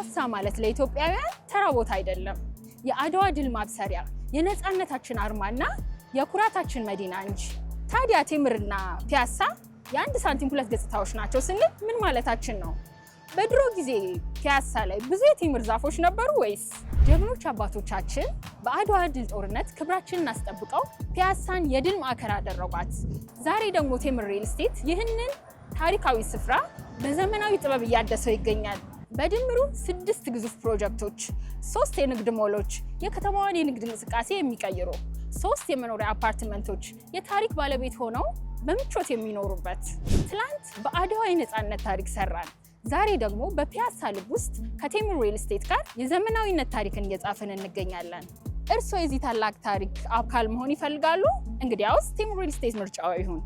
ፒያሳ ማለት ለኢትዮጵያውያን ተራ ቦታ አይደለም። የአድዋ ድል ማብሰሪያ፣ የነፃነታችን አርማና የኩራታችን መዲና እንጂ። ታዲያ ቴምርና ፒያሳ የአንድ ሳንቲም ሁለት ገጽታዎች ናቸው ስንል ምን ማለታችን ነው? በድሮ ጊዜ ፒያሳ ላይ ብዙ የቴምር ዛፎች ነበሩ ወይስ? ጀግኖች አባቶቻችን በአድዋ ድል ጦርነት ክብራችንን አስጠብቀው ፒያሳን የድል ማዕከል አደረጓት። ዛሬ ደግሞ ቴምር ሪል ስቴት ይህንን ታሪካዊ ስፍራ በዘመናዊ ጥበብ እያደሰው ይገኛል። በድምሩ 6 ግዙፍ ፕሮጀክቶች፣ 3 የንግድ ሞሎች፣ የከተማዋን የንግድ እንቅስቃሴ የሚቀይሩ 3 የመኖሪያ አፓርትመንቶች የታሪክ ባለቤት ሆነው በምቾት የሚኖሩበት። ትላንት በአድዋ የነፃነት ታሪክ ሰራን። ዛሬ ደግሞ በፒያሳ ልብ ውስጥ ከቴምር ሪል ስቴት ጋር የዘመናዊነት ታሪክን እየጻፍን እንገኛለን። እርስዎ የዚህ ታላቅ ታሪክ አካል መሆን ይፈልጋሉ? እንግዲያውስ ቴምር ሪል ስቴት ምርጫው ይሁን።